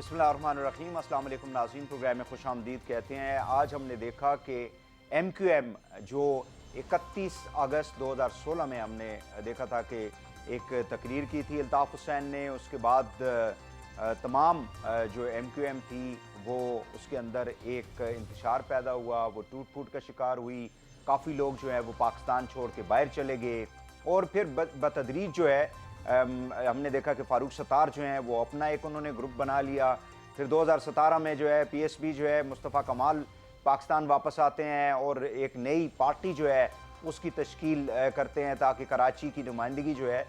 बिस्मिल्लाहिर्रहमानिर्रहीम। अस्सलाम वालेकुम नाज़रीन, प्रोग्राम में खुश आमदीद कहते हैं। आज हमने देखा कि MQM जो 31 अगस्त 2016 में हमने देखा था कि एक तकरीर की थी अल्ताफ़ हुसैन ने, उसके बाद तमाम जो MQM थी वो उसके अंदर एक इंतशार पैदा हुआ, वो टूट फूट का शिकार हुई। काफ़ी लोग जो है वो पाकिस्तान छोड़ के बाहर चले गए और फिर बतदरीज जो है हमने देखा कि फ़ारूक सत्तार जो हैं वो अपना एक उन्होंने ग्रुप बना लिया। फिर 2017 में जो है PSB जो है मुस्तफ़ा कमाल पाकिस्तान वापस आते हैं और एक नई पार्टी जो है उसकी तश्कील करते हैं ताकि कराची की नुमाइंदगी जो है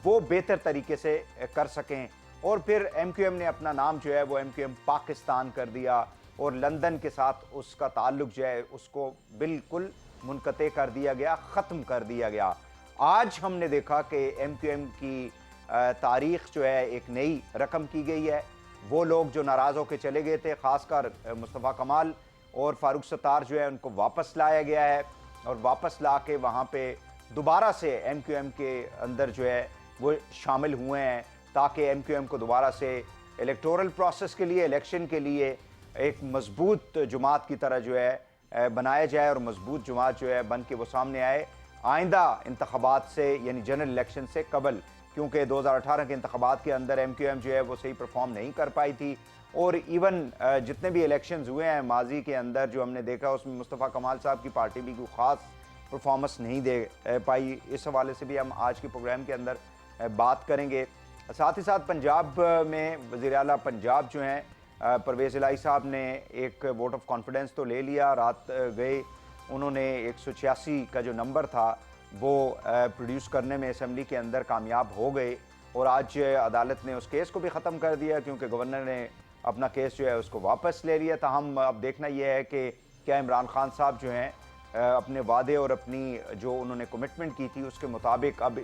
वो बेहतर तरीके से कर सकें। और फिर MQM ने अपना नाम जो है वो MQM पाकिस्तान कर दिया और लंदन के साथ उसका ताल्लुक जो है उसको बिल्कुल मुनक़ते कर दिया गया, ख़त्म कर दिया गया। आज हमने देखा कि MQM की तारीख़ जो है एक नई रकम की गई है। वो लोग जो नाराज़ होकर चले गए थे, ख़ासकर मुस्तफ़ा कमाल और फ़ारूक सत्तार जो है उनको वापस लाया गया है और वापस ला के वहाँ पे दोबारा से MQM के अंदर जो है वो शामिल हुए हैं ताकि MQM को दोबारा से इलेक्टोरल प्रोसेस के लिए, इलेक्शन के लिए एक मजबूत जमात की तरह जो है बनाया जाए और मजबूत जमात जो है बन के वो सामने आए आइंदा इंतख़ाबात से, यानी जनरल इलेक्शन से कबल। क्योंकि 2018 के इंतख़ाबात के अंदर MQM जो है वो सही परफॉर्म नहीं कर पाई थी और इवन जितने भी इलेक्शंस हुए हैं माजी के अंदर जो हमने देखा उसमें मुस्तफ़ा कमाल साहब की पार्टी भी कोई ख़ास परफॉर्मेंस नहीं दे पाई। इस हवाले से भी हम आज के प्रोग्राम के अंदर बात करेंगे। साथ ही साथ पंजाब में वज़ीर आला पंजाब जो हैं परवेज़ इलाही साहब ने एक वोट ऑफ कॉन्फिडेंस तो ले लिया, रात गए उन्होंने 186 का जो नंबर था वो प्रोड्यूस करने में असेंबली के अंदर कामयाब हो गए और आज अदालत ने उस केस को भी ख़त्म कर दिया क्योंकि गवर्नर ने अपना केस जो है उसको वापस ले लिया था। हम अब देखना यह है कि क्या इमरान खान साहब जो हैं अपने वादे और अपनी जो उन्होंने कमिटमेंट की थी उसके मुताबिक अब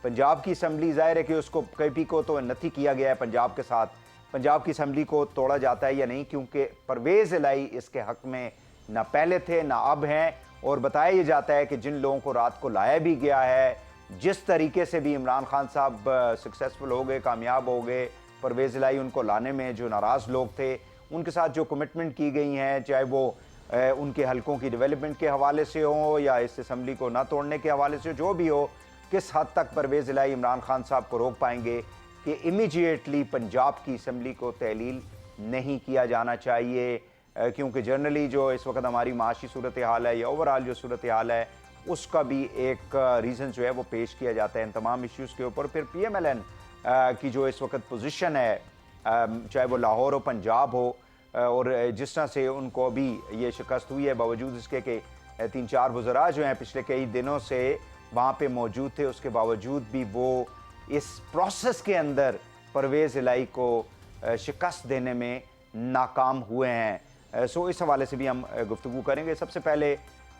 पंजाब की असम्बली, ज़ाहिर है कि उसको KP को तो नथी किया गया है पंजाब के साथ, पंजाब की असम्बली को तोड़ा जाता है या नहीं, क्योंकि परवेज़ इलाही इसके हक़ में ना पहले थे ना अब हैं। और बताया ये जाता है कि जिन लोगों को रात को लाया भी गया है, जिस तरीके से भी इमरान खान साहब सक्सेसफुल हो गए, कामयाब हो गए, परवेज़ इलाही उनको लाने में जो नाराज़ लोग थे उनके साथ जो कमिटमेंट की गई हैं, चाहे वो उनके हलकों की डेवलपमेंट के हवाले से हो या इस असम्बली को ना तोड़ने के हवाले से, जो भी हो, किस हद तक परवेज़ इलाही इमरान खान साहब को रोक पाएंगे कि इमीडिएटली पंजाब की असम्बली को तहलील नहीं किया जाना चाहिए। क्योंकि जनरली जो इस वक्त हमारी माशी सूरत हाल है या ओवरऑल जो सूरत हाल है उसका भी एक रीज़न जो है वो पेश किया जाता है इन तमाम इश्यूज़ के ऊपर। फिर PMLN की जो इस वक्त पोजीशन है, चाहे वो लाहौर हो, पंजाब हो, और जिस तरह से उनको अभी ये शिकस्त हुई है बावजूद इसके कि 3-4 वज़रा जो हैं पिछले कई दिनों से वहाँ पे मौजूद थे, उसके बावजूद भी वो इस प्रोसेस के अंदर परवेज़ इलाही को शिकस्त देने में नाकाम हुए हैं। सो इस हवाले से भी हम गुफ्तगू करेंगे। सबसे पहले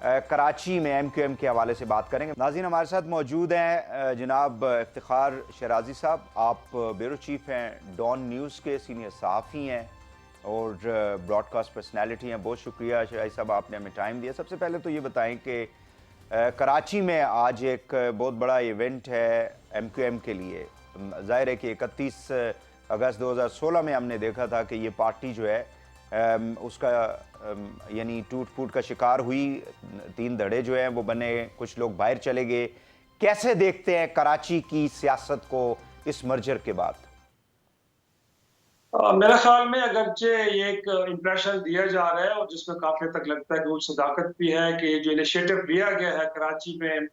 कराची में MQM के हवाले से बात करेंगे। नाज़रीन, हमारे साथ मौजूद हैं जनाब इफ्तिखार शराजी साहब, आप ब्यूरो चीफ हैं, डॉन न्यूज़ के सीनियर सहाफ़ी हैं और ब्रॉडकास्ट पर्सनैलिटी हैं। बहुत शुक्रिया शराजी साहब, आपने हमें टाइम दिया। सबसे पहले तो ये बताएँ कि कराची में आज एक बहुत बड़ा इवेंट है MQM के लिए। ज़ाहिर है कि 31 अगस्त 2016 में हमने देखा था कि ये पार्टी जो है उसका यानी टूट फूट का शिकार हुई, 3 धड़े जो हैं वो बने, कुछ लोग बाहर चले गए। कैसे देखते हैं कराची की सियासत को इस मर्जर के बाद? मेरे ख्याल में अगरचे ये एक इम्प्रेशन दिया जा रहा है और जिसमें काफी हद तक लगता है कि कुछ सदाकत भी है कि जो इनिशिएटिव लिया गया है कराची में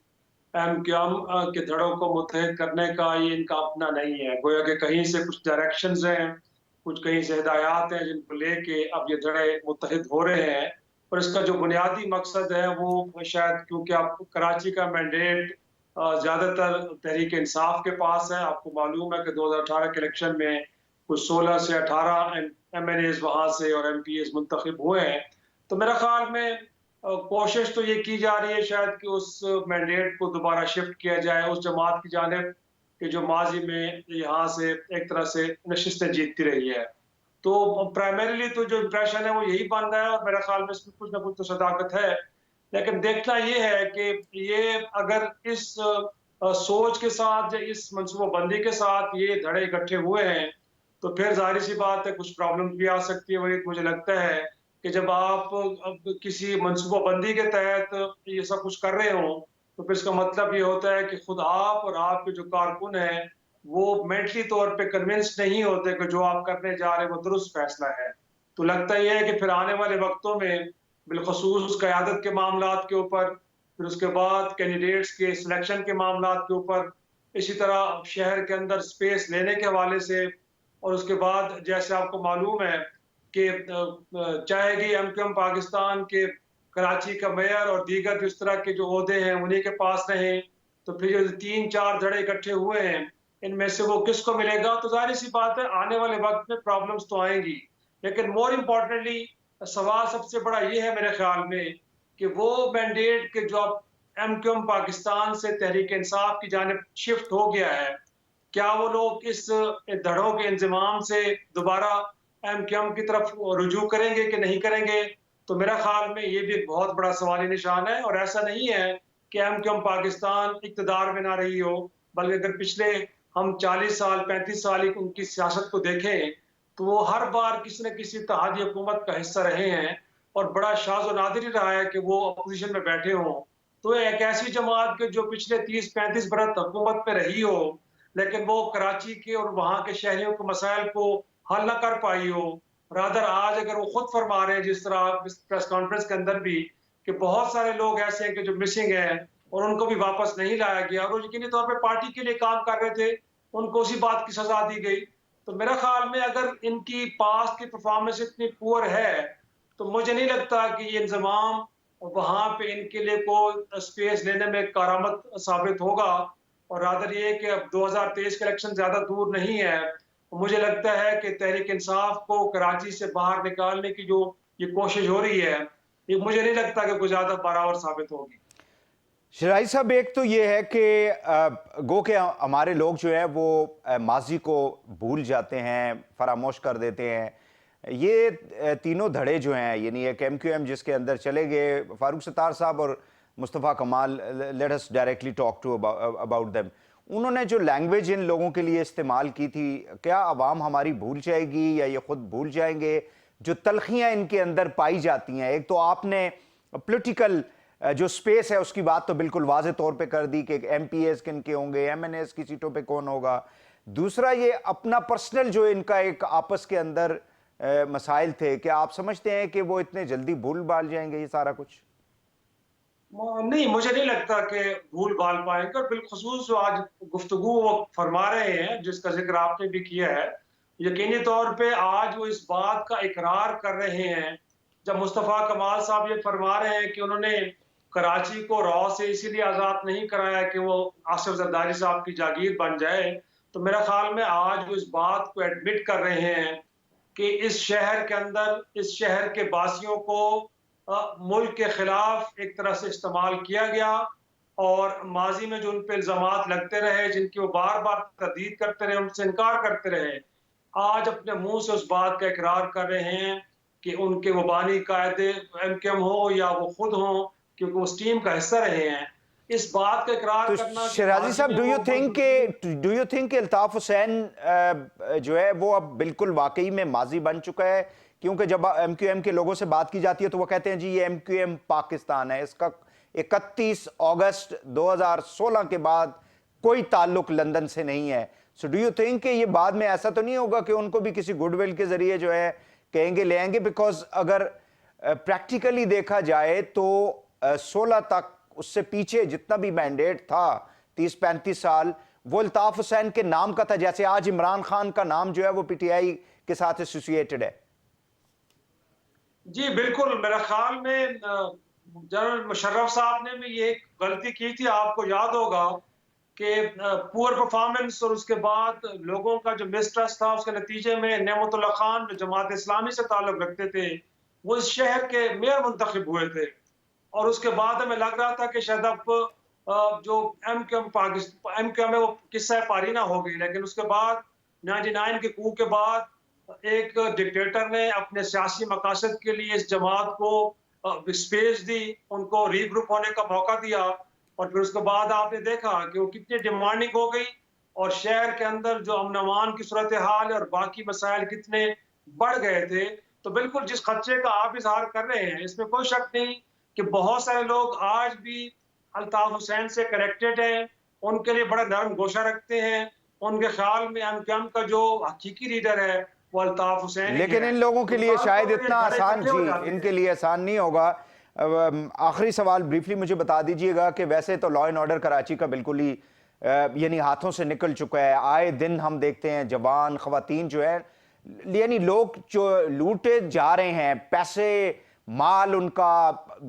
MQM के धड़ों को मुत्तहिद करने का, ये इनका अपना नहीं है। गोया कि कहीं से कुछ डायरेक्शंस हैं, कुछ कहीं से हिदायत हैं जिनको लेके अब ये धड़े मुत्तहिद हो रहे हैं। और इसका जो बुनियादी मकसद है वो शायद, क्योंकि आपको कराची का मैंडेट ज्यादातर तहरीक इंसाफ के पास है। आपको मालूम है कि 2018 के इलेक्शन में कुछ 16 से 18 MNAs वहां से और MPs मुंतखब हुए हैं। तो मेरा ख्याल में कोशिश तो ये की जा रही है शायद कि उस मैंडेट को दोबारा शिफ्ट किया जाए उस जमात की जानिब कि जो माजी में यहाँ से एक तरह से नशिस्तें जीतती रही है। तो प्राइमरीली तो जो इम्प्रेशन है वो यही बन रहा है और मेरे ख्याल में इसमें कुछ ना कुछ तो सदाकत है। लेकिन देखना ये है कि ये अगर इस सोच के साथ या इस मनसूबाबंदी के साथ ये धड़े इकट्ठे हुए हैं तो फिर जाहिर सी बात है कुछ प्रॉब्लम भी आ सकती है। वही मुझे लगता है कि जब आप अब किसी मनसूबाबंदी के तहत ये सब कुछ कर रहे हो, तो फिर इसका मतलब ये होता है कि खुद आप और आपके जो कारकुन हैं, वो मेंटली तौर पे कन्विंस नहीं होते कि जो आप करने जा रहे हैं वो दुरुस्त फैसला है। तो लगता ये है कि फिर आने वाले वक्तों में बिलखसूस क़यादत के मामलात के ऊपर, फिर उसके बाद कैंडिडेट्स के सिलेक्शन के मामलात के ऊपर, इसी तरह शहर के अंदर स्पेस लेने के हवाले से, और उसके बाद जैसे आपको मालूम है कि चाहेगी एमक्यूएम पाकिस्तान के कराची का मेयर और दीगर जो इस तरह के जो ओहदे हैं उन्हीं के पास रहें, तो फिर जो 3-4 धड़े इकट्ठे हुए हैं, इनमें से वो किसको मिलेगा? तो ज़ाहिर-सी बात है आने वाले वक़्त में प्रॉब्लम्स तो आएँगी। लेकिन मोर इम्पोर्टेंटली सवाल सबसे बड़ा ये है मेरे ख़्याल में कि वो मैंडेट के जो अब एमक्यूएम पाकिस्तान से तहरीक इंसाफ की जानिब शिफ्ट हो गया है, क्या वो लोग इस धड़ों के इंज़माम से दोबारा एमक्यूएम की तरफ रुजू करेंगे कि नहीं करेंगे? तो मेरा ख़्याल में ये भी एक बहुत बड़ा सवाली निशान है, और ऐसा नहीं है कि एमक्यूएम पाकिस्तान इक़्तिदार में ना रही हो, बल्कि अगर पिछले हम 40 साल, 35 साल की उनकी सियासत को देखें, तो वो हर बार किसी न किसी इत्तेहादी हुकूमत का हिस्सा रहे हैं, और बड़ा शाज़ व नादिर ही रहा है कि वो अपोज़िशन में बैठे हों। तो एक ऐसी जमात के जो पिछले 30-35 बरस हुकूमत में रही हो, लेकिन वो कराची के और वहाँ के शहरियों के मसाइल को हल ना कर पाई हो। रादर आज अगर वो खुद फरमा रहे हैं, जिस तरह इस प्रेस कॉन्फ्रेंस के अंदर भी, कि बहुत सारे लोग ऐसे हैं कि जो मिसिंग हैं और उनको भी वापस नहीं लाया गया, और वो यकीनी तौर पे पार्टी के लिए काम कर रहे थे, उनको उसी बात की सज़ा दी गई। तो मेरा ख़्याल में अगर इनकी पास्ट की परफ़ॉर्मेंस इतनी पुअर है, तो मुझे नहीं लगता कि ये इंज़माम वहाँ पे इनके लिए को स्पेस लेने में कारामद साबित होगा। और रादर ये है कि अब 2023 का इलेक्शन ज़्यादा दूर नहीं है। मुझे लगता है कि तहरीक इंसाफ को कराची से बाहर निकालने की जो ये कोशिश हो रही है, ये मुझे नहीं लगता कि कोई ज़्यादा बराबर साबित होगी। शराई साहब, एक तो ये है कि गो के हमारे लोग जो है वो माजी को भूल जाते हैं, फरामोश कर देते हैं। ये तीनों धड़े जो हैं, यानी एक एमक्यूएम जिसके अंदर चले गए, फारूक सत्तार साहब और Mustafa Kamal, let us directly talk to about them. उन्होंने जो लैंग्वेज इन लोगों के लिए इस्तेमाल की थी, क्या आवाम हमारी भूल जाएगी या ये खुद भूल जाएंगे? जो तलखियाँ इनके अंदर पाई जाती हैं, एक तो आपने पॉलिटिकल जो स्पेस है उसकी बात तो बिल्कुल वाज़े तौर पे कर दी कि एमपीएस किन के होंगे, एमएनएस की सीटों पे कौन होगा। दूसरा, ये अपना पर्सनल जो इनका एक आपस के अंदर मसाइल थे, क्या आप समझते हैं कि वो इतने जल्दी भूल भाल जाएंगे ये सारा कुछ? नहीं, मुझे नहीं लगता कि भूल-भाल पाएँगे, और बिलख़ुसूस जो आज गुफ्तगू वो फरमा रहे हैं, जिसका ज़िक्र आपने भी किया है, यकीनी तौर पे आज वो इस बात का इकरार कर रहे हैं, जब मुस्तफ़ा कमाल साहब ये फरमा रहे हैं कि उन्होंने कराची को रॉ से इसीलिए आज़ाद नहीं कराया कि वो आसिफ ज़रदारी साहब की जागीर बन जाए, तो मेरा ख़्याल में आज वो इस बात को एडमिट कर रहे हैं कि इस शहर के अंदर, इस शहर के वासियों को मुल्क के खिलाफ एक तरह से इस्तेमाल किया गया, और माजी में जो उन पे इल्ज़ामात लगते रहे, जिनकी वो बार-बार तरदीद करते रहे, उनसे इनकार करते रहे, आज अपने मुँह से उस बात का इकरार कर रहे हैं कि उनके वो बानी कायदे एमक्यूएम हो या वो खुद हों, क्योंकि वो उस टीम का हिस्सा रहे हैं। इस बात का इकरार तो करना कि शराजी माजी साहब, में डू यू वो थिंक कि अल्ताफ हुसैन जो है वो अब बिल्कुल वाकई में माजी बन चुका है? क्योंकि जब एमक्यूएम के लोगों से बात की जाती है तो वो कहते हैं जी ये एमक्यूएम पाकिस्तान है, इसका 31 अगस्त 2016 के बाद कोई ताल्लुक लंदन से नहीं है। सो डू यू थिंक कि ये बाद में ऐसा तो नहीं होगा कि उनको भी किसी गुडविल के जरिए जो है कहेंगे ले आएंगे? बिकॉज अगर प्रैक्टिकली देखा जाए तो 16 तक, उससे पीछे जितना भी मैंडेट था 30-35 साल, वो अल्ताफ हुसैन के नाम का था, जैसे आज इमरान खान का नाम जो है वो पीटीआई के साथ एसोसिएटेड है। जी, बिल्कुल, मेरा ख़्याल में जनरल मुशर्रफ साहब ने भी ये एक गलती की थी। आपको याद होगा कि पुअर परफॉर्मेंस और उसके बाद लोगों का जो मिसट्रस्ट था, उसके नतीजे में नेमतुल्लाह खान जो जमात इस्लामी से ताल्लुक़ रखते थे, वो इस शहर के मेयर मुंतखब हुए थे, और उसके बाद हमें लग रहा था कि शायद अब जो एमक्यूएम है वो किस्सा पारी ना हो गई। लेकिन उसके बाद 99 के कू के बाद एक डिक्टेटर ने अपने सियासी मकासद के लिए इस जमात को स्पेस दी, उनको रीग्रुप होने का मौका दिया, और फिर उसके बाद आपने देखा कि वो कितनी डिमांडिंग हो गई, और शहर के अंदर जो अमन अमान की सूरत हाल है और बाकी मसाइल कितने बढ़ गए थे, तो बिल्कुल जिस खदशे का आप इजहार कर रहे हैं, इसमें कोई शक नहीं कि बहुत सारे लोग आज भी अल्ताफ हुसैन से कनेक्टेड हैं, उनके लिए बड़ा नरम गोशा रखते हैं। उनके ख्याल में एमक्यूएम का जो हकीकी लीडर है, वो अल्ताफ हुसैन ही लेकिन है। इन लोगों के तो लिए बात शायद तो ये इतना घड़े आसान, इकट्ठे हो जी, जाते इनके हैं। लिए आसान नहीं होगा। आखिरी सवाल ब्रीफली मुझे बता दीजिएगा कि वैसे तो लॉ एंड ऑर्डर कराची का बिल्कुल ही यानी हाथों से निकल चुका है। आए दिन हम देखते हैं जवान खवातीन जो है, यानी लोग जो लूटे जा रहे हैं, पैसे, माल उनका,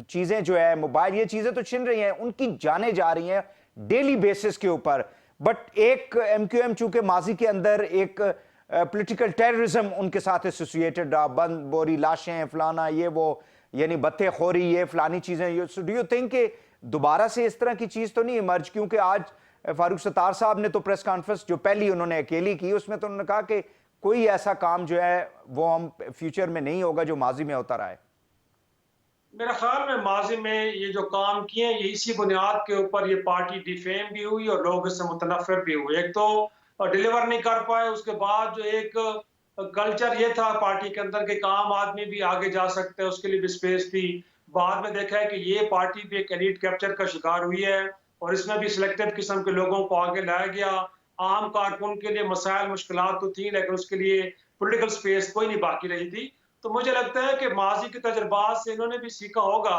चीजें जो है, मोबाइल, ये चीजें तो छिन रही हैं, उनकी जानें जा रही हैं डेली बेसिस के ऊपर। बट एक एमक्यूएम चूंकि माजी के अंदर एक पॉलिटिकल टेररिज्म उनके साथ एसोसिएटेड रहा, बंद बोरी लाशें, फलाना ये वो, यानी बत्ते खोरी, ये फलानी चीजें। सो डू यू थिंक कि दोबारा से इस तरह की चीज तो नहीं इमर्ज? क्योंकि आज फारूक सत्तार साहब ने तो प्रेस कॉन्फ्रेंस जो पहली उन्होंने अकेली की, उसमें तो उन्होंने कहा कि कोई ऐसा काम जो है वो हम फ्यूचर में नहीं होगा जो माजी में होता रहा है। मेरा ख्याल में माजी में ये जो काम किए ये इसी बुनियाद के ऊपर ये पार्टी डिफेम भी हुई और लोग इससे मुतनफिर भी हुए। एक तो डिलीवर नहीं कर पाए, उसके बाद जो एक कल्चर ये था पार्टी के अंदर के आम आदमी भी आगे जा सकते हैं, उसके लिए भी स्पेस थी। बाद में देखा है कि ये पार्टी भी एक एलीट कैप्चर का शिकार हुई है और इसमें भी सिलेक्टेड किस्म के लोगों को आगे लाया गया। आम कारकुन के लिए मसाइल मुश्किलात तो थी, लेकिन उसके लिए पॉलिटिकल स्पेस कोई नहीं बाकी रही थी। तो मुझे लगता है कि माजी के तजुर्बात से इन्होंने भी सीखा होगा।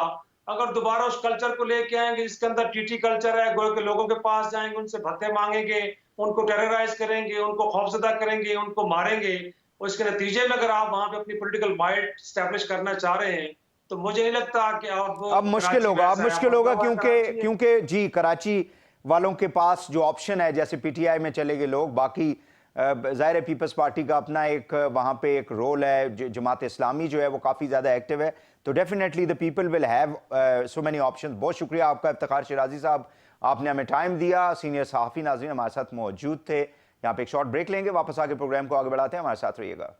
अगर दोबारा उस कल्चर को लेके आएंगे जिसके अंदर टीटी कल्चर है, गोल के लोगों के पास जाएंगे, उनसे भत्ते मांगेंगे, उनको टेरराइज करेंगे, उनको खौफजदा करेंगे, उनको मारेंगे, और इसके नतीजे में अगर आप वहां पे अपनी पॉलिटिकल माइट स्टैब्लिश करना चाह रहे हैं, तो मुझे नहीं लगता कि अब मुश्किल कराची होगा, अब वैसा है। मुश्किल आप होगा, बताओ, क्योंकि कराची है। क्योंकि जी कराची वालों के पास जो ऑप्शन है, जैसे पीटीआई में चले गए लोग, बाकी ज़ाहिर है पीपल्स पार्टी का अपना एक वहाँ पे एक रोल है, जमात इस्लामी जो है वो काफ़ी ज़्यादा एक्टिव है, तो definitely the people will have so many option. बहुत शुक्रिया आपका इफ्तिखार शिराजी साहब, आपने हमें टाइम दिया। सीनियर सहाफ़ी नाज़रीन हमारे साथ मौजूद थे। यहाँ पे एक शॉर्ट ब्रेक लेंगे, वापस आके प्रोग्राम को आगे बढ़ाते हैं, हमारे साथ रहिएगा।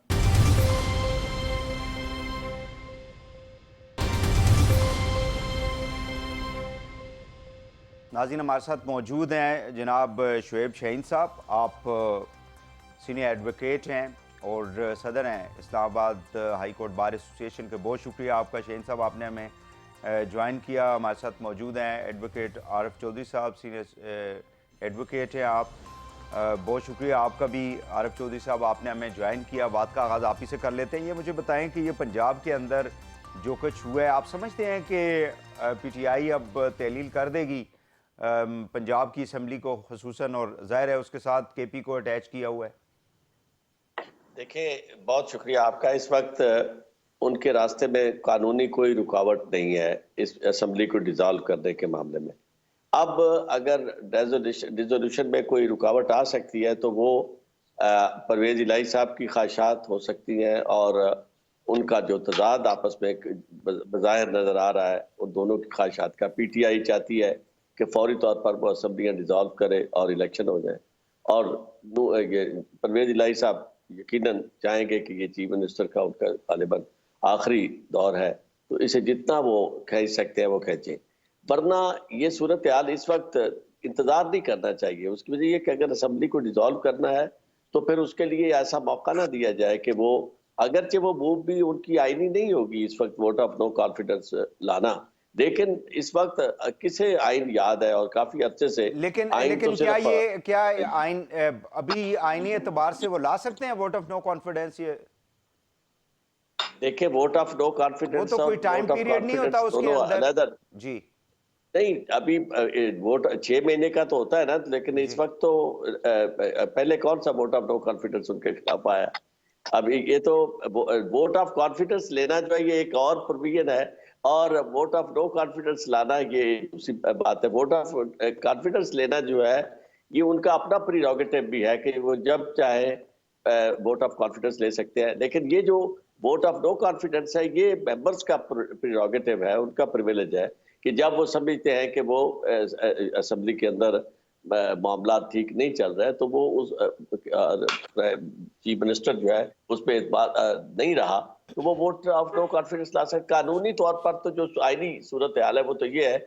नाज़रीन हमारे साथ मौजूद हैं जनाब शुएब शाहीन साहब, आप सीनियर एडवोकेट हैं और सदर हैं Islamabad high court bar association के। बहुत शुक्रिया आपका शाहीन साहब, आपने हमें ज्वाइन किया। हमारे साथ मौजूद हैं एडवोकेट आरिफ चौधरी साहब, सीनियर एडवोकेट हैं आप। बहुत शुक्रिया आपका भी आरिफ चौधरी साहब, आपने हमें ज्वाइन किया। बात का आगाज़ आप ही से कर लेते हैं। ये मुझे बताएं कि ये पंजाब के अंदर जो कुछ हुआ है, आप समझते हैं कि पीटीआई अब तहलील कर देगी पंजाब की असम्बली को खसूसन, और जाहिर है उसके साथ केपी को अटैच किया हुआ है? देखिए, बहुत शुक्रिया आपका। इस वक्त उनके रास्ते में कानूनी कोई रुकावट नहीं है इस असम्बली को डिसॉल्व करने के मामले में। अब अगर डिसोल्यूशन में कोई रुकावट आ सकती है तो वो परवेज इलाही साहब की ख्वाहिशात हो सकती हैं, और उनका जो तजाद आपस में बज़ाहिर नजर आ रहा है उन दोनों की ख्वाहिशात का। पीटीआई चाहती है कि फौरी तौर पर वो असम्बलियाँ डिसॉल्व करे और इलेक्शन हो जाए, और परवेज इलाही साहब यकीनन चाहेंगे कि ये चीफ मिनिस्टर का उनका गालिबन आखिरी दौर है, तो इसे जितना वो खींच सकते हैं वो खींचें। वरना ये सूरत हाल इस वक्त इंतजार नहीं करना चाहिए। उसकी वजह ये कि अगर असम्बली को डिसॉल्व करना है तो फिर उसके लिए ऐसा मौका ना दिया जाए कि वो, अगरचे वो मूव भी उनकी आईनी नहीं होगी इस वक्त वोट ऑफ नो कॉन्फिडेंस लाना, लेकिन इस वक्त किसे आइन याद है और काफी अच्छे से। लेकिन तो क्या आइन अभी आईनी एतबार से वो ला सकते हैं वोट ऑफ नो कॉन्फिडेंस? ये देखिए, वोट ऑफ नो कॉन्फिडेंस वो तो कोई टाइम पीरियड नहीं होता उसके अंदर जी? नहीं, अभी वोट 6 महीने का तो होता है ना, लेकिन इस वक्त तो पहले कौन सा वोट ऑफ नो कॉन्फिडेंस उनके खिलाफ आया? अब ये तो वोट ऑफ कॉन्फिडेंस लेना जो है ये एक और प्रोविजन है, और वोट ऑफ नो कॉन्फिडेंस लाना ये दूसरी बात है। वोट ऑफ कॉन्फिडेंस लेना जो है ये उनका अपना प्रीरोगेटिव भी है कि वो जब चाहे वोट ऑफ कॉन्फिडेंस ले सकते हैं, लेकिन ये जो वोट ऑफ नो कॉन्फिडेंस है ये मेंबर्स का प्रीरोगेटिव है, उनका प्रिविलेज है कि जब वो समझते हैं कि वो असेंबली के अंदर मामला ठीक नहीं चल रहा है तो वो उस चीफ मिनिस्टर जो है उस पर इतबार नहीं रहा तो वो वोट ऑफ नो कॉन्फिडेंस ला सकते। कानूनी तौर पर तो जो आईनी सूरत हाल है वो तो ये है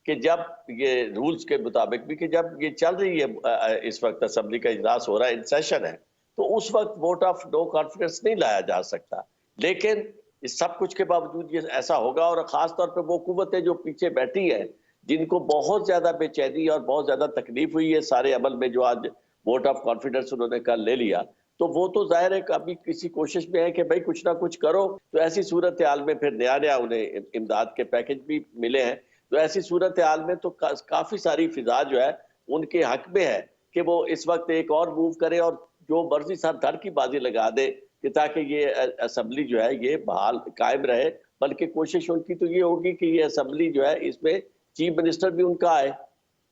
कि जब ये रूल्स के मुताबिक भी कि जब ये चल रही है इस वक्त असेंबली का इजलास हो रहा है, इन सेशन है, तो उस वक्त वोट ऑफ नो कॉन्फिडेंस नहीं लाया जा सकता। लेकिन इस सब कुछ के बावजूद ये ऐसा होगा, और खास तौर पे वो कुव्वतें जो पीछे बैठी हैं, जिनको बहुत ज्यादा बेचैनी और बहुत ज्यादा तकलीफ हुई है सारे अमल में, जो आज वोट ऑफ कॉन्फिडेंस उन्होंने कल ले लिया, तो वो तो जाहिर है अभी किसी कोशिश में है कि भाई कुछ ना कुछ करो। तो ऐसी सूरत हाल में फिर नया नया उन्हें इमदाद के पैकेज भी मिले हैं, तो ऐसी सूरत हाल में तो काफी सारी फिजा जो है उनके हक में है कि वो इस वक्त एक और मूव करे और जो मर्जी सर धड़ की बाजी लगा दे कि ताकि ये असेंबली जो है ये बहाल कायम रहे। बल्कि कोशिश उनकी तो ये होगी कि ये असेंबली जो है इसमें चीफ मिनिस्टर भी उनका आए,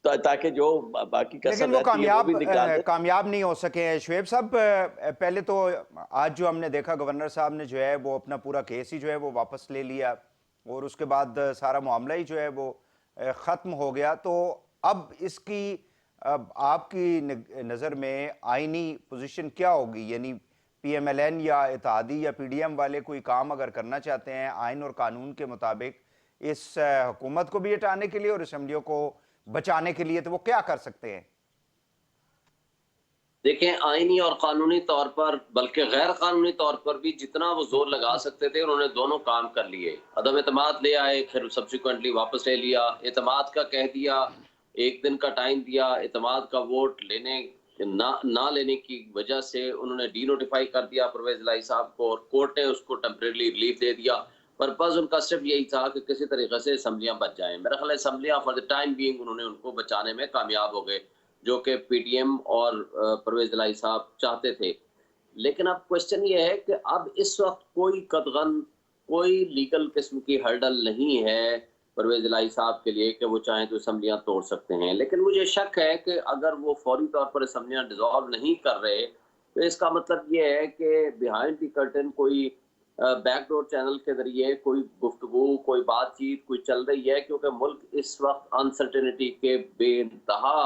तो ताकि जो बाकी का लेकिन वो कामयाब नहीं हो सके हैं। शुएब साहब, पहले तो आज जो हमने देखा, गवर्नर साहब ने जो है वो अपना पूरा केस ही जो है वो वापस ले लिया, और उसके बाद सारा मामला ही जो है वो ख़त्म हो गया। तो अब इसकी आपकी नज़र में आईनी पोजीशन क्या होगी? यानी PMLN या इत्तेहादी या PDM वाले कोई काम अगर करना चाहते हैं आइन और कानून के मुताबिक इस हुकूमत को भी हटाने के लिए और असेंबलियों को बचाने के लिए, तो वो क्या कर सकते हैं? देखें, आईनी और कानूनी तौर पर, बल्कि गैर कानूनी तौर पर भी जितना वो जोर लगा सकते थे उन्होंने दोनों काम कर लिए। अदम एतमाद ले आए, फिर सब्सिक्वेंटली वापस ले लिया। एतमाद का कह दिया, एक दिन का टाइम दिया, एतमाद का वोट लेने ना लेने की वजह से उन्होंने डीनोटिफाई कर दिया परवेज इलाही साहब को, और कोर्ट ने उसको टेम्परेरी रिलीफ दे दिया। पर्पज उनका सिर्फ यही था कि किसी तरीके से असम्बलियाँ बच जाएं। मेरा ख्याल है असम्बलियाँ फॉर द टाइम बीइंग उन्होंने उनको बचाने में कामयाब हो गए, जो कि PDM और परवेज इलाही साहब चाहते थे। लेकिन अब क्वेश्चन ये है कि अब इस वक्त कोई कदगन, कोई लीगल किस्म की हर्डल नहीं है परवेज इलाही साहब के लिए कि वो चाहें तो असम्बलियाँ तोड़ सकते हैं। लेकिन मुझे शक है कि अगर वो फौरी तौर पर असम्बलियाँ डिसॉल्व नहीं कर रहे, तो इसका मतलब ये है कि बिहाइंड द कर्टन कोई बैकडोर चैनल के जरिए कोई गुफ्तगू, कोई बातचीत कोई चल रही है, क्योंकि मुल्क इस वक्त अनसर्टेनिटी के बेइंतहा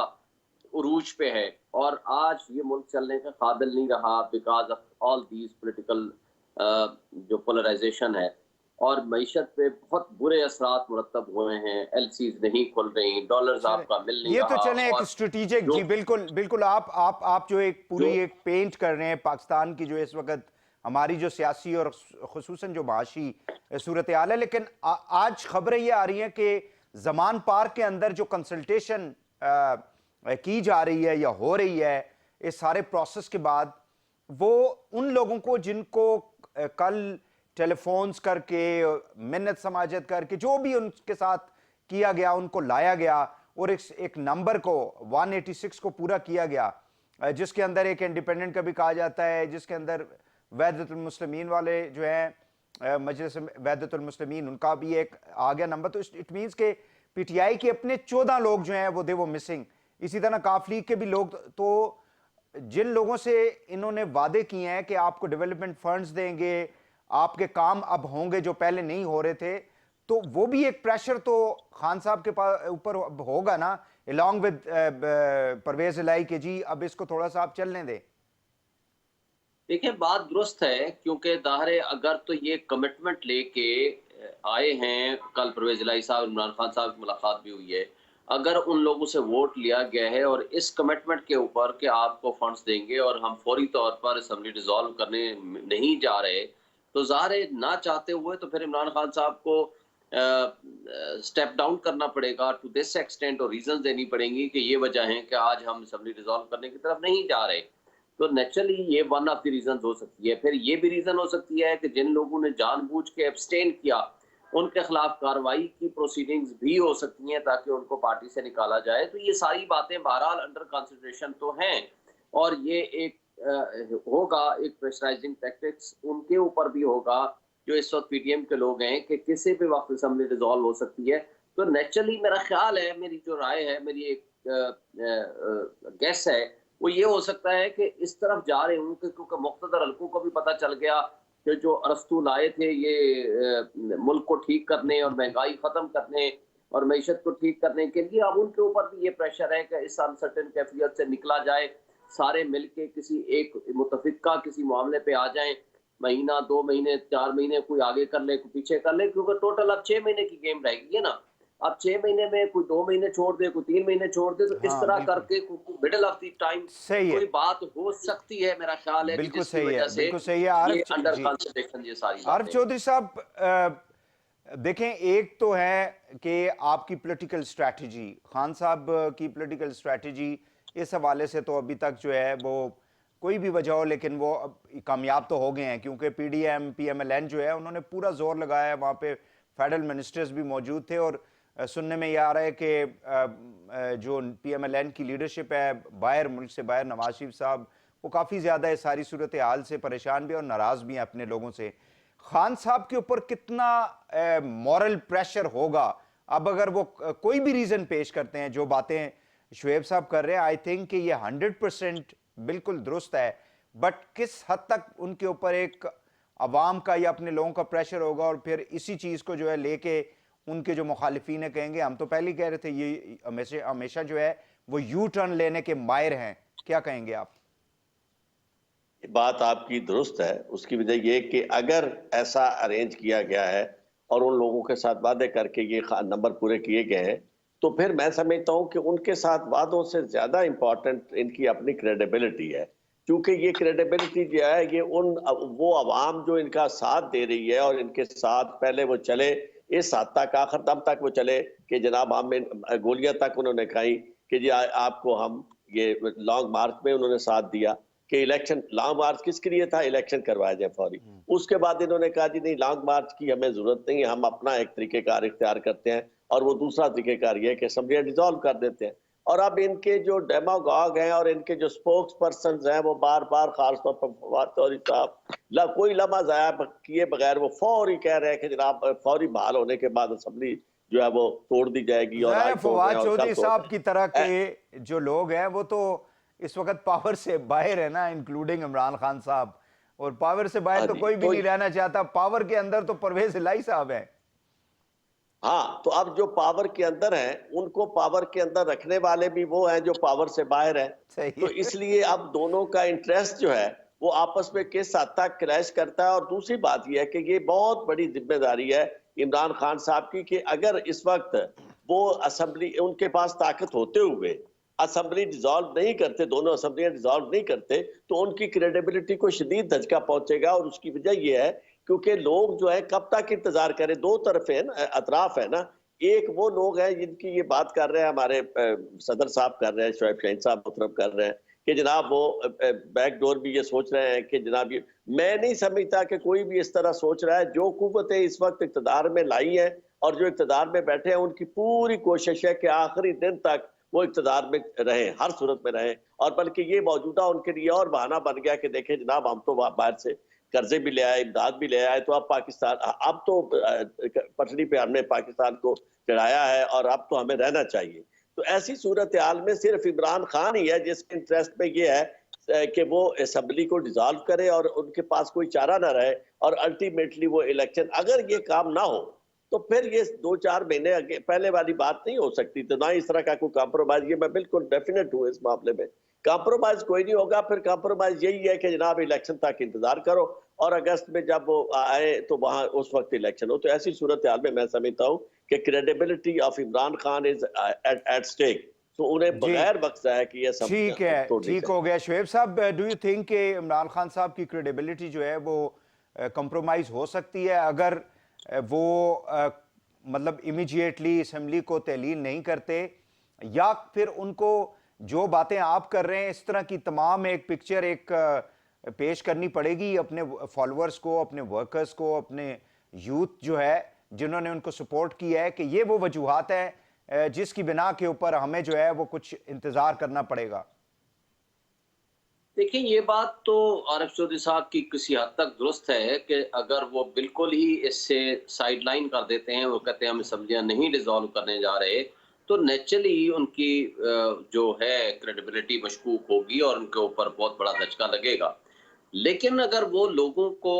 उरूज पे है, और आज ये मुल्क चलने के काबिल नहीं रहा because of all these political जो पोलराइजेशन है, और मईशत पे बहुत बुरे असरात मुरतब हुए हैं। LCs नहीं खुल रही, डॉलर्स आपका मिल नहीं ये रहा। तो चले एक स्ट्रेटेजिक, जी बिल्कुल बिल्कुल, आप जो एक पूरी एक पेंट कर रहे हैं पाकिस्तान की जो इस वक्त हमारी जो सियासी और खुसूसन जो माशी सूरत हाल है। लेकिन आज खबरें ये आ रही हैं कि जमान पार्क के अंदर जो कंसल्टेशन की जा रही है या हो रही है इस सारे प्रोसेस के बाद, वो उन लोगों को जिनको कल टेलीफोन्स करके, मिन्नत समाजत करके, जो भी उनके साथ किया गया, उनको लाया गया और एक नंबर को 186 को पूरा किया गया, जिसके अंदर एक इंडिपेंडेंट का भी कहा जाता है, जिसके अंदर वहदतुल मुस्लिमीन वाले जो है मजलिस वहदतुल मुस्लिमीन, उनका भी एक आ गया नंबर। तो इट मीन्स के PTI के अपने 14 लोग जो हैं वो मिसिंग। इसी तरह काफ लीग के भी लोग। तो जिन लोगों से इन्होंने वादे किए हैं कि आपको डेवलपमेंट फंड्स देंगे, आपके काम अब होंगे जो पहले नहीं हो रहे थे, तो वो भी एक प्रेशर तो खान साहब के ऊपर होगा ना, अलॉन्ग विद परवेज इलाही के जी अब इसको थोड़ा सा आप चलने दें। देखिए, बात दुरुस्त है, क्योंकि दाहरे अगर तो ये कमिटमेंट लेके आए हैं, कल परवेज इलाही साहब, इमरान खान साहब की मुलाकात भी हुई है, अगर उन लोगों से वोट लिया गया है और इस कमिटमेंट के ऊपर कि आपको फंड्स देंगे और हम फौरी तौर पर असेंबली डिसॉल्व करने नहीं जा रहे, तो ज़ाहिर ना चाहते हुए तो फिर इमरान खान साहब को स्टेप डाउन करना पड़ेगा टू दिस एक्सटेंट, और रीजन देनी पड़ेंगी कि ये वजह है कि आज हम असेंबली डिसॉल्व करने की तरफ नहीं जा रहे। तो नेचुरली ये वन ऑफ द रीजन हो सकती है। फिर ये भी रीजन हो सकती है कि जिन लोगों ने जानबूझ के एब्सटेन किया उनके खिलाफ कार्रवाई की प्रोसीडिंग्स भी हो सकती हैं ताकि उनको पार्टी से निकाला जाए। तो ये सारी बातें बहरहाल अंडर कंसिडरेशन तो हैं, और ये एक होगा एक प्रेशराइजिंग टैक्टिक्स उनके ऊपर भी होगा जो इस वक्त PTM के लोग हैं कि किसी भी वक्त असेंबली डिसॉल्व हो सकती है। तो नेचुरली मेरा ख्याल है, मेरी जो राय है, मेरी एक गेस है, वो ये हो सकता है कि इस तरफ जा रहे हों क्योंकि मुख्तदर हल्कों को भी पता चल गया कि जो अरस्तू लाए थे ये मुल्क को ठीक करने और महंगाई ख़त्म करने और मईशत को ठीक करने के लिए, अब उनके ऊपर भी ये प्रेशर है कि इस अनसर्टेन कैफियत से निकला जाए, सारे मिल के किसी एक मुतफिका किसी मामले पे आ जाएं, महीना 2 महीने 4 महीने कोई आगे कर ले कोई पीछे कर ले, क्योंकि टोटल अब 6 महीने की गेम रहेगी है ना। अब 6 महीने में कोई 2 महीने छोड़ दे, कोई 3 महीने छोड़ दे, तो इस हाँ, तरह बिल्कुल करके मिडिल ऑफ द टाइम सही है, कोई बात हो सकती है, मेरा ख्याल है कि बिल्कुल जिसकी सही है, वजह से बिल्कुल सही है। ये अंडर जी, कंसिडरेशन ये सारी आरिफ बातें। चौधरी साहब, देखें, एक तो है कि आपकी पॉलिटिकल स्ट्रैटेजी, खान साहब की पॉलिटिकल स्ट्रैटेजी, इस हवाले से तो अभी तक जो है वो कोई भी वजह हो, लेकिन वो अब कामयाब तो हो गए हैं, क्योंकि पीडीएम पीएमएलएन जो है उन्होंने पूरा जोर लगाया है, वहाँ पे फेडरल मिनिस्टर्स भी मौजूद थे, और सुनने में ये आ रहा है कि जो पीएमएलएन की लीडरशिप है बाहर, मुल्क से बाहर, नवाज शरीफ साहब, वो काफ़ी ज़्यादा इस सारी सूरत हाल से परेशान भी और नाराज़ भी हैं अपने लोगों से। खान साहब के ऊपर कितना मॉरल प्रेशर होगा अब अगर वो कोई भी रीज़न पेश करते हैं? जो बातें शुएब साहब कर रहे हैं, आई थिंक कि ये 100% बिल्कुल दुरुस्त है, बट किस हद तक उनके ऊपर एक अवाम का या अपने लोगों का प्रेशर होगा, और फिर इसी चीज़ को जो है लेके उनके जो मुखालिफिन कहेंगे, हम तो पहले ही कह रहे थे ये हमेशा हमेशा जो है वो यू टर्न लेने के माहिर हैं, क्या कहेंगे आप? बात आपकी दुरुस्त है। उसकी वजह ये कि अगर ऐसा अरेंज किया गया है और उन लोगों के साथ वादे करके ये नंबर पूरे किए गए हैं, तो फिर मैं समझता हूं कि उनके साथ वादों से ज्यादा इंपॉर्टेंट इनकी अपनी क्रेडिबिलिटी है। क्योंकि ये क्रेडिबिलिटी जो है ये वो अवाम जो इनका साथ दे रही है और इनके साथ पहले वो चले इस हद तक, आखिर दम तक वो चले कि जनाब हम गोलियां तक उन्होंने खाई कि जी आपको हम ये लॉन्ग मार्च में उन्होंने साथ दिया कि इलेक्शन, लॉन्ग मार्च किसके लिए था? इलेक्शन करवाया जाए फौरी। उसके बाद इन्होंने कहा जी नहीं, लॉन्ग मार्च की हमें जरूरत नहीं है, हम अपना एक तरीकेकार इख्तियार करते हैं, और वो दूसरा तरीकेकार ये है कि असेंबली डिसॉल्व कर देते हैं। और अब इनके जो डेमागॉग हैं और इनके जो स्पोक्स पर्सन हैं वो बार बार, खासतौर पर फवाद चौधरी साहब, कोई लम्हा जाया किए बगैर वो फौरी कह रहे हैं कि जनाब फौरी बहाल होने के बाद असेंबली जो है वो तोड़ दी जाएगी, और आज तोड़ रहे फवाद हैं और चौधरी कल तोड़ साहब रहे की तरह के जो लोग हैं वो तो इस वक्त पावर से बाहर है ना, इंक्लूडिंग इमरान खान साहब, और पावर से बाहर हाँ तो जी, कोई भी तो नहीं रहना चाहता, पावर के अंदर तो परवेज इलाही साहब हैं। हाँ, तो अब जो पावर के अंदर हैं उनको पावर के अंदर रखने वाले भी वो हैं जो पावर से बाहर हैं। सही तो है। इसलिए अब दोनों का इंटरेस्ट जो है वो आपस में किस हद तक क्लैश करता है। और दूसरी बात यह है कि ये बहुत बड़ी जिम्मेदारी है इमरान खान साहब की कि अगर इस वक्त वो असेंबली, उनके पास ताकत होते हुए असेंबली डिसॉल्व नहीं करते, दोनों असेंबलियां डिसॉल्व नहीं करते, तो उनकी क्रेडिबिलिटी को शदीद धचका पहुंचेगा। और उसकी वजह यह है क्योंकि लोग जो है कब तक इंतजार करें, दो तरफ है ना, अतराफ है ना। एक वो लोग हैं जिनकी ये बात कर रहे हैं, हमारे सदर साहब कर रहे हैं, शोएब शाहीन साहब मुतरफ कर रहे हैं कि जनाब वो बैकडोर भी ये सोच रहे हैं कि जनाब ये, मैं नहीं समझता कि कोई भी इस तरह सोच रहा है। जो कुव्वतें इस वक्त इक़्तिदार में लाई हैं और जो इक़्तिदार में बैठे हैं, उनकी पूरी कोशिश है कि आखिरी दिन तक वो इक़्तिदार में रहे, हर सूरत में रहे। और बल्कि ये मौजूदा उनके लिए और बहाना बन गया कि देखें जनाब हम तो बाहर से कर्जे भी ले आए, इमदाद भी ले आए, तो अब पाकिस्तान, अब तो पटड़ी पे हमने पाकिस्तान को चढ़ाया है और अब तो हमें रहना चाहिए। तो ऐसी सूरत हाल में सिर्फ इमरान खान ही है जिसके इंटरेस्ट में ये है कि वो असेंबली को डिसॉल्व करे और उनके पास कोई चारा ना रहे, और अल्टीमेटली वो इलेक्शन, अगर ये काम ना हो तो फिर ये 2-4 महीने पहले वाली बात नहीं हो सकती। तो ना इस तरह का कोई कॉम्प्रोमाइज, ये मैं बिल्कुल डेफिनेट हूँ इस मामले में, कॉम्प्रोमाइज कोई नहीं होगा। फिर कॉम्प्रोमाइज यही है कि जनाब इलेक्शन तक इंतजार करो और अगस्त में जब वो आए तो वहां उस वक्त इलेक्शन हो। तो ऐसी सूरत हाल में मैं समझता हूँ कि credibility of Imran Khan is at stake. तो उन्हें जी, बगैर वक्त जाए कि ये सब ठीक है, ठीक हो गया। शुएब साहब, डू यू थिंक कि इमरान खान साहब की क्रेडिबिलिटी जो है वो कंप्रोमाइज हो सकती है अगर वो मतलब इमीडिएटली असेंबली को तहलील नहीं करते, या फिर उनको जो बातें आप कर रहे हैं इस तरह की तमाम एक पिक्चर एक पेश करनी पड़ेगी अपने फॉलोअर्स को, अपने वर्कर्स को, अपने यूथ जो है जिन्होंने उनको सपोर्ट किया है, कि ये वो वजूहात है जिसकी बिना के ऊपर हमें जो है वो कुछ इंतजार करना पड़ेगा? देखिए, ये बात तो आरिफ चौधरी साहब की किसी हद तक दुरुस्त है कि अगर वो बिल्कुल ही इससे साइडलाइन कर देते हैं, वो कहते हैं हम असेंबलियां नहीं डिसॉल्व करने जा रहे, तो नेचुरली उनकी जो है क्रेडिबिलिटी मशकूक होगी और उनके ऊपर बहुत बड़ा धचका लगेगा। लेकिन अगर वो लोगों को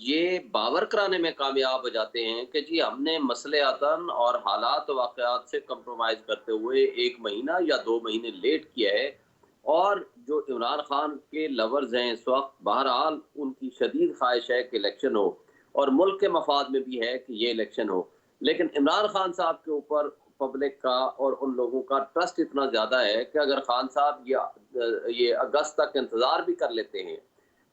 ये बावर कराने में कामयाब हो जाते हैं कि जी हमने मसले-आतन और हालात वाक़यात से कंप्रोमाइज़ करते हुए 1 महीना या 2 महीने लेट किया है, और जो इमरान खान के लवर्स हैं इस वक्त, बहरहाल उनकी शदीद ख्वाहिश है कि इलेक्शन हो और मुल्क के मफाद में भी है कि ये इलेक्शन हो, लेकिन इमरान खान साहब के ऊपर पब्लिक का और उन लोगों का ट्रस्ट इतना ज़्यादा है कि अगर खान साहब ये अगस्त तक इंतज़ार भी कर लेते हैं,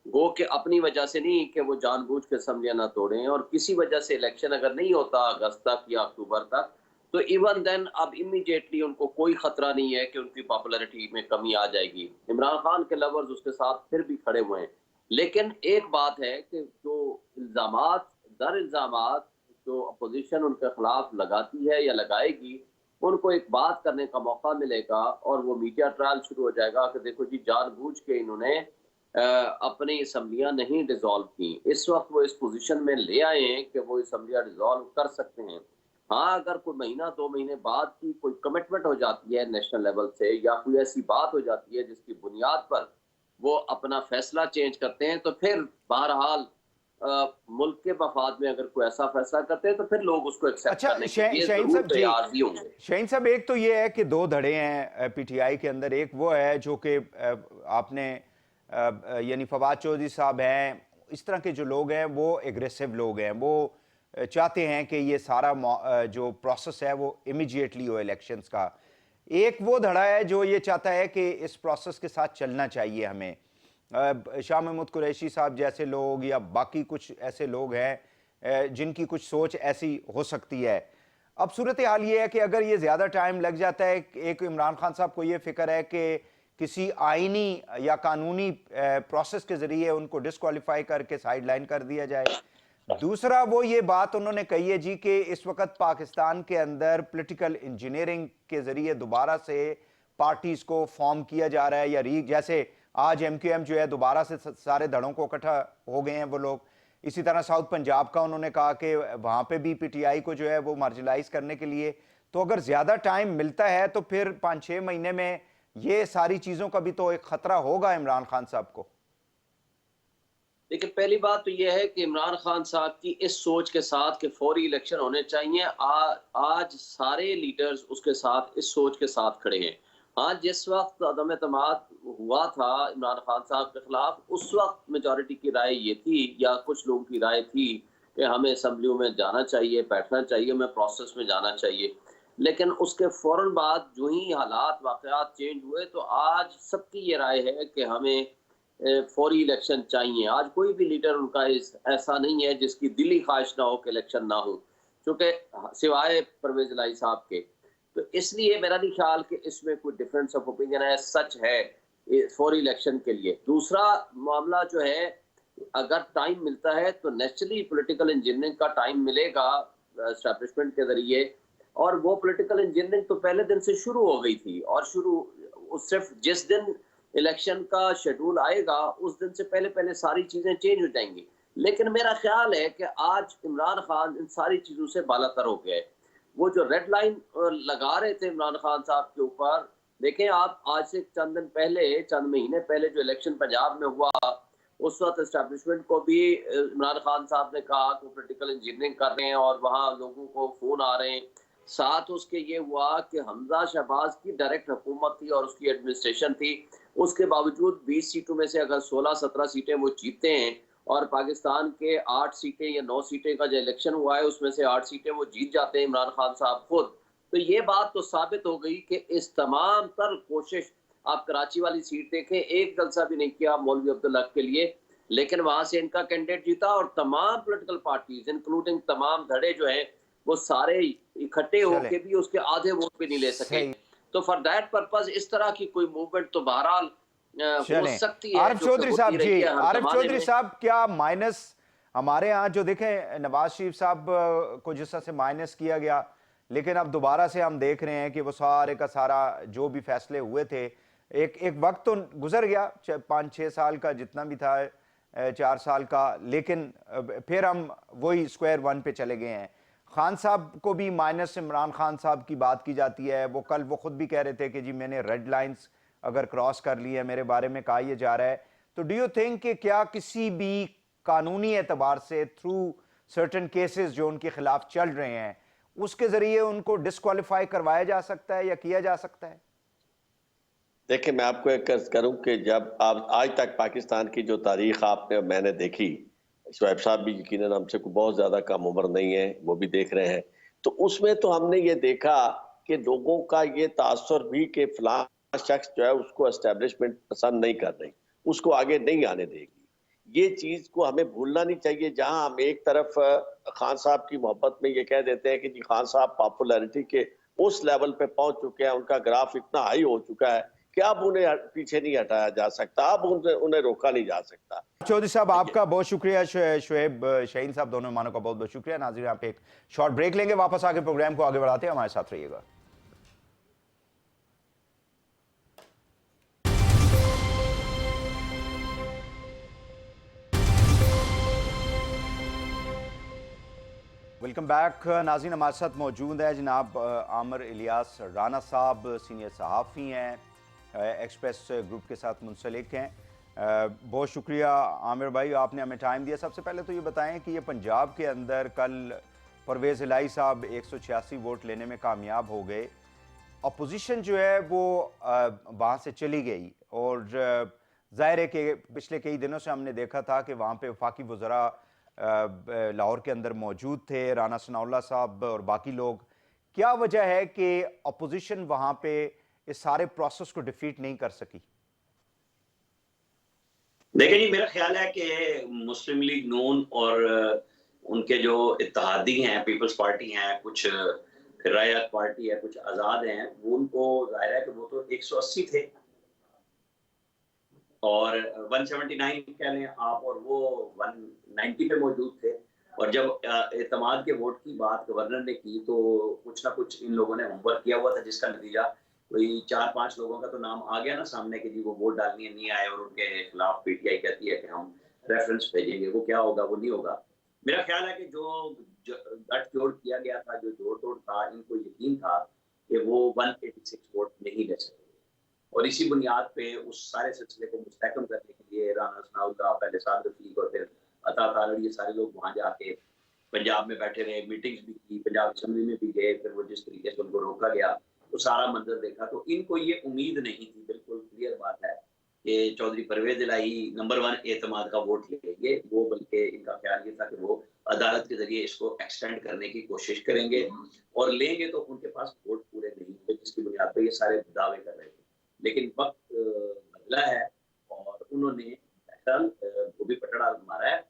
गो कि अपनी वजह से नहीं कि वो जानबूझ के असम्बलियाँ ना तोड़ें, और किसी वजह से इलेक्शन अगर नहीं होता अगस्त तक या अक्टूबर तक, तो इवन देन अब इमीडिएटली उनको कोई खतरा नहीं है कि उनकी पॉपुलैरिटी में कमी आ जाएगी। इमरान खान के लवर्स उसके साथ फिर भी खड़े हुए हैं। लेकिन एक बात है कि जो इल्ज़ामात दर इल्ज़ामात जो अपोजिशन उनके खिलाफ लगाती है या लगाएगी, उनको एक बात करने का मौका मिलेगा और वो मीडिया ट्रायल शुरू हो जाएगा कि देखो जी, जानबूझ के इन्होंने अपनी असम्बलियाँ नहीं डिसॉल्व की। इस वक्त वो इस पोजीशन में ले आए हैं कि वो असम्बलियाँ डिसॉल्व कर सकते हैं। हाँ, अगर कोई महीना 2 महीने बाद की कोई कमिटमेंट हो जाती है नेशनल लेवल से, या कोई ऐसी बात हो जाती है जिसकी बुनियाद पर वो अपना फैसला चेंज करते हैं, तो फिर बहरहाल मुल्क के मफाद में अगर कोई ऐसा फैसला करते हैं तो फिर लोग उसको एक्सेप्ट अच्छा, करने के लिए शाहीन जरूर साहब जी, तैयार ही होंगे। शाहीन साहब, एक तो ये है कि दो धड़े हैं पीटीआई के अंदर। एक वो है जो कि आपने यानी फवाद चौधरी साहब हैं, इस तरह के जो लोग हैं वो एग्रेसिव लोग हैं, वो चाहते हैं कि ये सारा जो प्रोसेस है वो इमीडिएटली हो इलेक्शंस का। एक वो धड़ा है जो ये चाहता है कि इस प्रोसेस के साथ चलना चाहिए हमें। शाह महमूद कुरैशी साहब जैसे लोग या बाकी कुछ ऐसे लोग हैं जिनकी कुछ सोच ऐसी हो सकती है। अब सूरत हाल ये है कि अगर ये ज़्यादा टाइम लग जाता है, एक इमरान खान साहब को ये फिक्र है कि किसी आईनी या कानूनी प्रोसेस के ज़रिए उनको डिस्क्वालीफाई करके साइड लाइन कर दिया जाए। दूसरा वो ये बात उन्होंने कही है जी कि इस वक्त पाकिस्तान के अंदर पॉलिटिकल इंजीनियरिंग के ज़रिए दोबारा से पार्टीज़ को फॉर्म किया जा रहा है, या जैसे आज एमक्यूएम जो है दोबारा से सारे धड़ों को इकट्ठा हो गए हैं वो लोग। इसी तरह साउथ पंजाब का उन्होंने कहा कि वहाँ पे भी पीटीआई को जो है वो मार्जिनलाइज करने के लिए। तो अगर ज़्यादा टाइम मिलता है तो फिर 5-6 महीने में ये सारी चीज़ों का भी तो एक ख़तरा होगा इमरान खान साहब को। देखिए, पहली बात तो यह है कि इमरान खान साहब की इस सोच के साथ कि फौरी इलेक्शन होने चाहिए, आज सारे लीडर्स उसके साथ इस सोच के साथ खड़े हैं। हाँ, जिस वक्त अदम एतमाद हुआ था इमरान खान साहब के खिलाफ, उस वक्त मेजॉरिटी की राय ये थी, या कुछ लोगों की राय थी, कि हमें असम्बलियों में जाना चाहिए, बैठना चाहिए, हमें प्रोसेस में जाना चाहिए। लेकिन उसके फौरन बाद जो ही हालात वाक़यात चेंज हुए, तो आज सबकी ये राय है कि हमें फौरी इलेक्शन चाहिए। आज कोई भी लीडर उनका ऐसा नहीं है जिसकी दिली ख्वाहिश ना हो कि इलेक्शन ना हो, क्योंकि सिवाय परवेज इलाही साहब के। तो इसलिए मेरा नहीं ख्याल कि इसमें कोई डिफरेंस ऑफ ओपिनियन है, सच है फॉर इलेक्शन के लिए। दूसरा मामला जो है, अगर टाइम मिलता है तो नेचुरली पॉलिटिकल इंजीनियरिंग का टाइम मिलेगा एस्टैब्लिशमेंट के जरिए, और वो पॉलिटिकल इंजीनियरिंग तो पहले दिन से शुरू हो गई थी, और सिर्फ जिस दिन इलेक्शन का शेड्यूल आएगा उस दिन से पहले पहले सारी चीजें चेंज हो जाएंगी। लेकिन मेरा ख्याल है कि आज इमरान खान इन सारी चीजों से बालातर हो गया है। वो जो रेड लाइन लगा रहे थे इमरान खान साहब के ऊपर, देखें आप, आज से चंद महीने पहले जो इलेक्शन पंजाब में हुआ, उस वक्त एस्टैब्लिशमेंट को भी इमरान खान साहब ने कहा कि पॉलिटिकल इंजीनियरिंग कर रहे हैं और वहाँ लोगों को फोन आ रहे हैं। साथ उसके ये हुआ कि हमजा शहबाज की डायरेक्ट हुकूमत थी और उसकी एडमिनिस्ट्रेशन थी, उसके बावजूद 20 सीटों में से अगर 16-17 सीटें वो जीते हैं, और पाकिस्तान के 8 सीटें या 9 सीटें का जो इलेक्शन हुआ है उसमें से 8 सीटें वो जीत जाते हैं इमरान खान साहब खुद। तो ये बात तो साबित हो गई कि इस तमाम तर कोशिश, आप कराची वाली सीट देखें, एक जलसा भी नहीं किया मौलवी अब्दुल्ला के लिए, लेकिन वहां से इनका कैंडिडेट जीता, और तमाम पॉलिटिकल पार्टीज इंक्लूडिंग तमाम धड़े जो हैं वो सारे इकट्ठे होकर भी उसके आधे वोट भी नहीं ले सके। तो फॉर दैट पर्पस इस तरह की कोई मूवमेंट तो बहरहाल हो सकती है। आरिफ चौधरी साहब जी, आरिफ चौधरी साहब, क्या माइनस हमारे यहाँ जो देखें नवाज शरीफ साहब को जिस तरह से माइनस किया गया, लेकिन अब दोबारा से हम देख रहे हैं कि वो सारे का सारा जो भी फैसले हुए थे, एक वक्त तो गुजर गया 5-6 साल का जितना भी था, 4 साल का, लेकिन फिर हम वही स्क्वायर वन पे चले गए हैं। खान साहब को भी माइनस इमरान खान साहब की बात की जाती है। वो कल वो खुद भी कह रहे थे कि जी मैंने रेड लाइंस अगर क्रॉस कर ली है, मेरे बारे में कहा यह जा रहा है। तो डू यू थिंक कि क्या किसी भी कानूनी एतबार से थ्रू सर्टेन केसेस जो उनके खिलाफ चल रहे हैं उसके जरिए उनको डिस्क्वालीफाई करवाया जा सकता है या किया जा सकता है? देखिए, मैं आपको एक अर्ज करूं कि जब आप आज तक पाकिस्तान की जो तारीख आपने मैंने देखी, शुएब साहब भी यकीनन हमसे को बहुत ज्यादा कम उम्र नहीं है, वो भी देख रहे हैं, तो उसमें तो हमने ये देखा कि लोगों का ये तासुर भी कि फलां शख्स जो है उसको एस्टेब्लिशमेंट पसंद नहीं कर रही, उसको आगे नहीं आने देगी। ये चीज को हमें भूलना नहीं चाहिए। जहां हम एक तरफ खान साहब की मोहब्बत में ये कह देते हैं कि जी खान साहब पॉपुलैरिटी के उस लेवल पे पहुंच चुके हैं, उनका ग्राफ इतना हाई हो चुका है कि अब उन्हें पीछे नहीं हटाया जा सकता, अब उन्हें रोका नहीं जा सकता। चौधरी साहब आपका बहुत शुक्रिया, शुएब शाहीन साहब, दोनों मेहमानों का बहुत बहुत शुक्रिया। नाज़रीन आप एक शॉर्ट ब्रेक लेंगे, वापस आके प्रोग्राम को आगे बढ़ाते हैं, हमारे साथ रहिएगा। वेलकम बैक नाज़रीन, हमारे साथ मौजूद है जनाब आमिर इलियास राना साहब, सीनियर सहाफ़ी हैं, एक्सप्रेस ग्रुप के साथ मुंसलिक हैं। बहुत शुक्रिया आमिर भाई, आपने हमें टाइम दिया। सबसे पहले तो ये बताएं कि ये पंजाब के अंदर कल परवेज़ इलाही साहब 186 वोट लेने में कामयाब हो गए, अपोजिशन जो है वो वहाँ से चली गई, और ज़ाहिर है कि पिछले कई दिनों से हमने देखा था कि वहाँ पे वफाकी वज़रा लाहौर के अंदर मौजूद थे, राना सनाउल्लाह साहब और बाकी लोग। क्या वजह है कि अपोजिशन वहाँ पे इस सारे प्रोसेस को डिफीट नहीं कर सकी? देखिए जी, मेरा ख्याल है कि मुस्लिम लीग नून और उनके जो इत्तेहादी हैं, पीपल्स पार्टी हैं, कुछ रायत पार्टी है, कुछ आज़ाद हैं, वो उनको जाहिर है कि वो तो 180 थे और 179 कह लें आप, और वो 190 पे मौजूद थे। और जब एतमाद के वोट की बात गवर्नर ने की तो कुछ ना कुछ इन लोगों ने होमवर्क किया हुआ था, जिसका नतीजा कोई 4-5 लोगों का तो नाम आ गया ना सामने कि जी वो वोट डालने नहीं आए और उनके खिलाफ पीटीआई कहती है कि हम रेफरेंस भेजेंगे। वो क्या होगा, वो नहीं होगा। मेरा ख्याल है कि जो गठजोड़ किया गया था, जो जोड़ तोड़ था, इनको यकीन था कि वो 186 वोट नहीं ले सकते, और इसी बुनियाद पे उस सारे सिलसिले को मुस्तहकम करने के लिए राना सनाउल्लाह, पहले साद रफीक और फिर अता तारड़, ये सारे लोग वहां जाके पंजाब में बैठे रहे, मीटिंग्स भी की, पंजाब असेंबली में भी गए, फिर वो जिस तरीके से उनको रोका गया तो सारा मंजर देखा, तो इनको ये उम्मीद नहीं थी, बिल्कुल क्लियर बात है कि चौधरी परवेज इलाही नंबर 1 एतमाद का वोट लेंगे वो, बल्कि इनका ख्याल ये था कि वो अदालत के जरिए इसको एक्सटेंड करने की कोशिश करेंगे, और लेंगे तो उनके पास वोट पूरे नहीं होंगे, जिसकी बुनियाद पर ये सारे दावे कर रहे थे। लेकिन वक्त बदला है और उन्होंने धोबी पटड़ा मारा है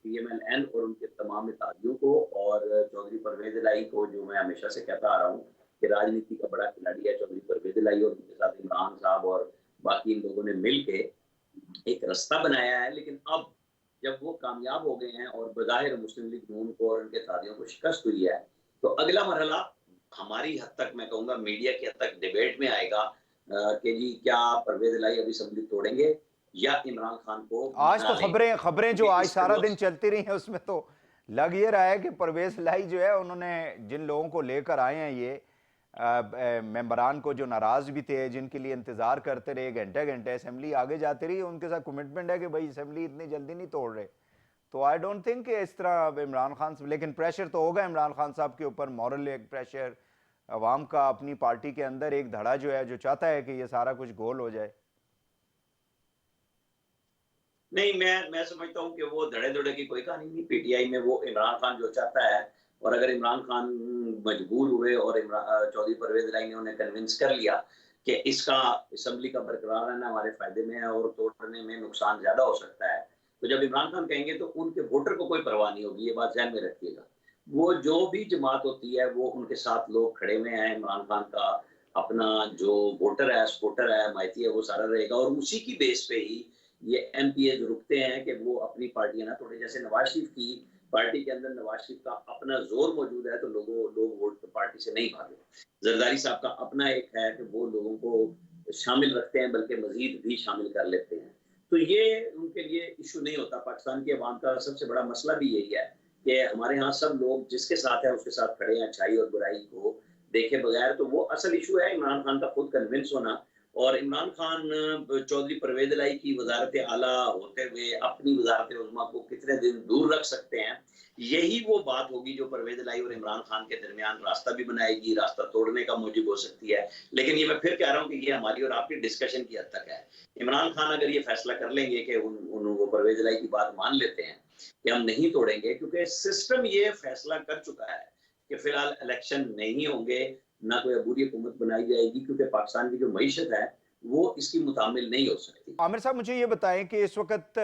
PMLN और उनके तमाम इत्तेहादियों को, और चौधरी परवेज इलाही को, जो मैं हमेशा से कहता आ रहा हूँ कि राजनीति का बड़ा खिलाड़ी है चौधरी परवेज इलाही, और उनके साथ इमरान साहब और बाकी इन लोगों ने मिल के एक रास्ता बनाया है। लेकिन अब जब वो कामयाब हो गए हैं और बज़ाहिर मुस्लिम लीग नून को और उनके इत्तेहादियों को शिकस्त हुई है, तो अगला मरहला हमारी हद तक, मैं कहूँगा मीडिया की हद तक डिबेट में आएगा कि जी क्या परवेज इलाही अभी असेंबली तोड़ेंगे या इमरान खान को। आज तो खबरें जो आज सारा दिन चलती रही हैं उसमें तो लग ये रहा है कि परवेज इलाही जो है, उन्होंने जिन लोगों को लेकर आए हैं, ये मेंबरान को जो नाराज भी थे, जिनके लिए इंतजार करते रहे घंटे घंटे, असेंबली आगे जाती रही, उनके साथ कमिटमेंट है कि भाई असेंबली इतनी जल्दी नहीं तोड़ रहे। तो आई डोंट थिंक कि इस तरह इमरान खान, लेकिन प्रेशर तो होगा इमरान खान साहब के ऊपर, मॉरल एक प्रेशर अवाम का, अपनी पार्टी के अंदर एक धड़ा जो है जो चाहता है कि ये सारा कुछ गोल हो जाए। नहीं, मैं समझता हूँ कि वो धड़े धड़े की कोई कहानी नहीं। पीटीआई में वो इमरान खान जो चाहता है, और अगर इमरान खान मजबूर हुए और चौधरी परवेज इलाही ने उन्हें कन्विंस कर लिया कि इसका असेंबली का बरकरार रहना हमारे फायदे में है और तोड़ने में नुकसान ज्यादा हो सकता है, तो जब इमरान खान कहेंगे तो उनके वोटर को कोई परवाह नहीं होगी। ये बात ध्यान में रखिएगा। वो जो भी जमात होती है वो उनके साथ लोग खड़े में हैं। इमरान खान का अपना जो वोटर है, सपोर्टर है, माइती है, वो सारा रहेगा, और उसी की बेस पे ही ये एमपीए जो रुकते हैं कि वो अपनी पार्टियां ना तोड़े। जैसे नवाज शरीफ की पार्टी के अंदर नवाज शरीफ का अपना जोर मौजूद है तो लोग वोट पार्टी से नहीं भागे। जरदारी साहब का अपना एक है कि वो लोगों को शामिल रखते हैं, बल्कि मजीद भी शामिल कर लेते हैं। तो ये उनके लिए इशू नहीं होता। पाकिस्तान के अवाम का सबसे बड़ा मसला भी यही है कि हमारे यहाँ सब लोग जिसके साथ है उसके साथ खड़े हैं, अच्छाई और बुराई को देखे बगैर। तो वो असल इशू है इमरान खान का खुद कन्विंस होना, और इमरान खान चौधरी परवेज इलाही की वजारत आला होते हुए अपनी वजारत उज़्मा को कितने दिन दूर रख सकते हैं, यही वो बात होगी जो परवेज इलाही और इमरान खान के दरमियान रास्ता भी बनाएगी, रास्ता तोड़ने का मूजिब हो सकती है। लेकिन ये मैं फिर कह रहा हूँ कि ये हमारी और आपकी डिस्कशन की हद तक है। इमरान खान अगर ये फैसला कर लेंगे कि वो परवेज इलाही की बात मान लेते हैं कि हम नहीं तोड़ेंगे, क्योंकि सिस्टम ये फैसला कर चुका है कि फिलहाल इलेक्शन नहीं होंगे, ना कोई अबूरी हुकूमत बनाई जाएगी, क्योंकि पाकिस्तान की जो मईशत है वो इसकी मुतामिल नहीं हो सकती। आमिर साहब, मुझे ये बताएं कि इस वक्त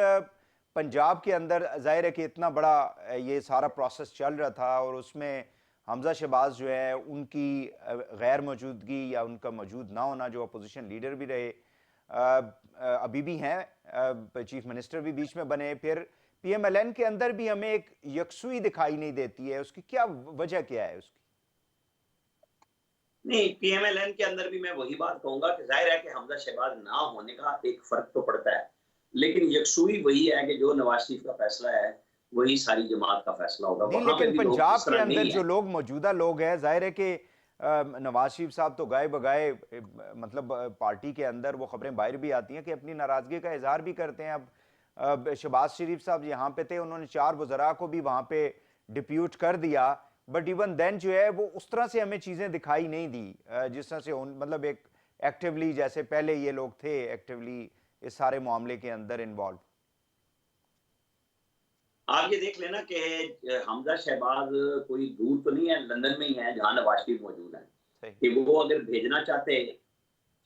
पंजाब के अंदर जाहिर है कि इतना बड़ा ये सारा प्रोसेस चल रहा था और उसमें हमजा शहबाज जो है उनकी गैर मौजूदगी या उनका मौजूद ना होना, जो अपोजिशन लीडर भी रहे, अभी भी हैं, चीफ मिनिस्टर भी बीच में बने, फिर पीएमएलएन के अंदर भी हमें एक यकसुई दिखाई नहीं देती है, उसकी क्या वजह क्या है उसकी? नहीं, पीएमएलएन के अंदर भी मैं वही बात कहूंगा कि जाहिर है कि हमजा शहबाज ना होने का एक फर्क तो पड़ता है, लेकिन यकसुई वही है कि जो नवाज शरीफ का फैसला है वही सारी जमात का फैसला होगा। नहीं, वहां पे लेकिन भी लोग पंजाब इस के तरह अंदर नहीं जो है। लोग मौजूदा लोग हैं, जाहिर है कि नवाज शरीफ साहब तो गाए बगाए, मतलब पार्टी के अंदर वो खबरें बाहर भी आती हैं कि अपनी नाराजगी का इजहार भी करते हैं। अब शहबाज शरीफ साहब यहाँ पे थे, उन्होंने 4 वज़रा को भी वहाँ पे डिप्यूट कर दिया, बट इवन देन जो है वो उस तरह से हमें चीज़ें दिखाई नहीं दी जिस तरह से मतलब एक एक्टिवली, जैसे पहले ये लोग थे एक्टिवली इस सारे मामले के अंदर इन्वॉल्व। आप ये देख लेना कि हमजा शहबाज कोई दूर तो नहीं है, लंदन में ही है जहां नवाज शरीफ मौजूद है, सही। कि वो अगर भेजना चाहते,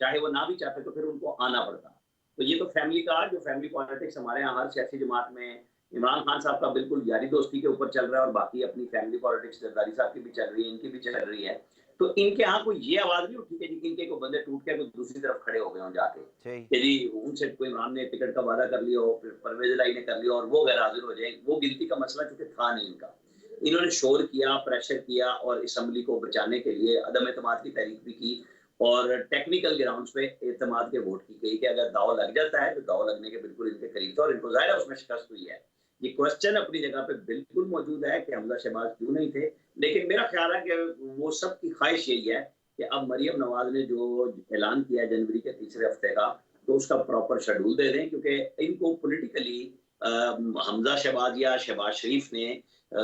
चाहे वो ना भी चाहते, तो फिर उनको आना पड़ता। तो ये तो फैमिली का, जो फैमिली पॉलिटिक्स हमारे यहाँ हर सियासी जमात में इमरान खान साहब का बिल्कुल यारी दोस्ती के ऊपर चल रहा है और बाकी अपनी फैमिली पॉलिटिक्स जरदारी साहब की भी चल रही है, इनकी भी चल रही है। तो इनके यहाँ कोई ये आवाज नहीं उठी कि इनके को बंदे टूट के दूसरी तरफ खड़े हो गए हों जाके, सही। कि जी उनसे कोई इमरान ने टिकट का वादा कर लिया हो, फिर परवेज लाई ने कर लिया और वो गैर हाजिर हो जाए। वो गिनती का मसला चूंकि था नहीं इनका, इन्होंने शोर किया, प्रेशर किया और असम्बली को बचाने के लिए अदम एतमाद की तहरीक भी की और टेक्निकल ग्राउंड्स पे एतमाद के वोट की गई कि अगर दाव लग जाता है तो दाव लगने के बिल्कुल इनके करीब था और इनको जाहिर है उसमें शिकस्त हुई है। ये क्वेश्चन अपनी जगह पे बिल्कुल मौजूद है कि हमजा शहबाज क्यों नहीं थे, लेकिन मेरा ख्याल है कि वो सबकी ख्वाहिश यही है कि अब मरियम नवाज ने जो ऐलान किया है जनवरी के तीसरे हफ्ते का, तो उसका प्रॉपर शेड्यूल दे दें, क्योंकि इनको पोलिटिकली हमजा शहबाज या शहबाज शरीफ ने